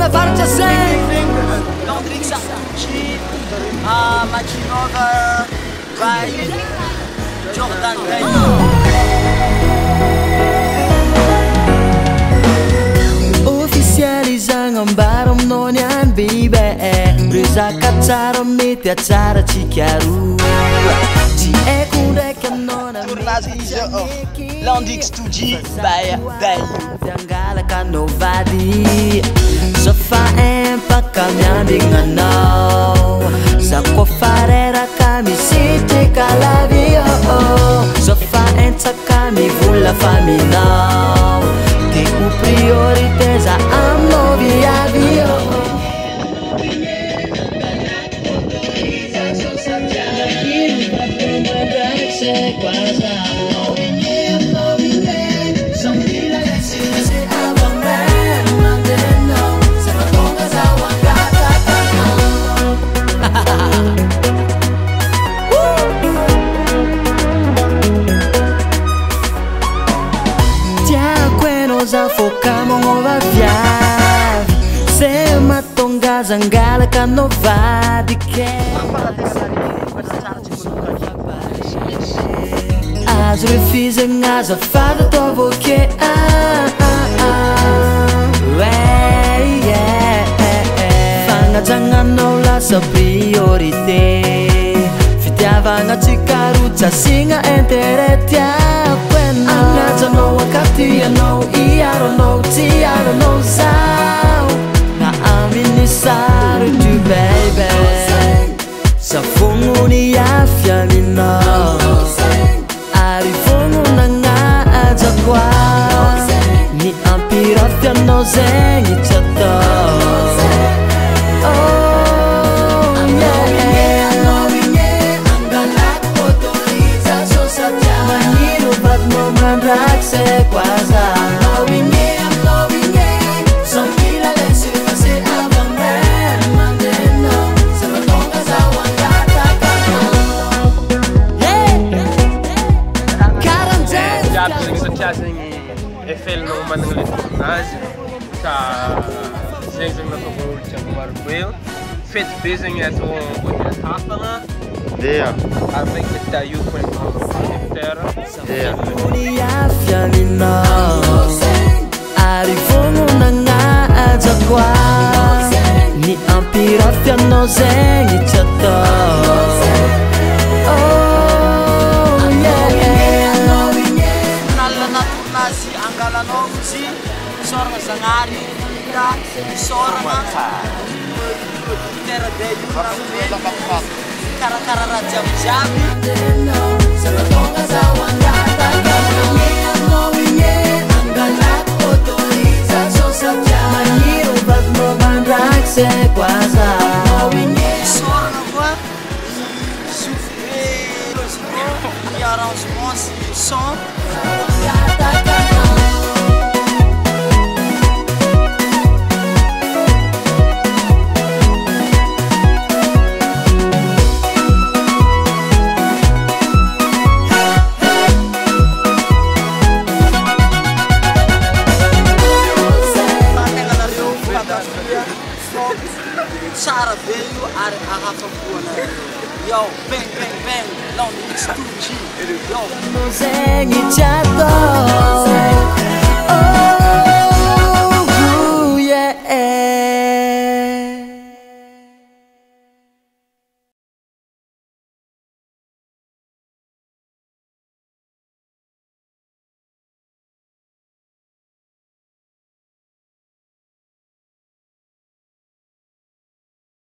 na farcia sei Landrix Twoj, Macinova, vai, Jordan Oficializando ambaram nonian bibe Brisaka tsara mety atsara tsikaroa Tsy haiko ndraiky anona Landrix Twoj, Daewoo Angalaka anao vady Safa empaka miambigna anao Za kofa reraka misitrika lavy Safa entsaka mivola fa minao Dia ho priorité za aminao viavy Za foca mongova viavy Se matonga zangalaka no vady ke Azo refizagna azafady atao voke Fagnajanganao lasa priorité Fitiavagna tsikaroa tsasigna intérêt tiako Anajanao akatianao iaranao tiaranao zao Na aminy sarotry baby Sa fognony afya aminao Ary fognonagnaja koa Ny ampirafianao zegny tsy atao C'est quoi ça? Knowing it, some feel like they should say I'm a man, no, so long as I want that, Jiaby zegny satria zegny efelinao managna le tournazy ka zegny zegny nataoko olo jiaby marobe fety be zegny atao hôtel hafagna Dia ary zegny mety Daewoo koa éditeur Dia afya aminao Ary fognonagnaja koa Ny ampirafianao zegny tsy atao Nalana tournazy Angala izy Sorana Zagnary Sorana Terra Daewoo Karakara raha jiaby C'est quoi ça? Sorana koa souffler i arrangement son Tsara be io ary ahafapoana Yo, bang, bang, bang, Landrix Twoj Yo Zegny tsy atao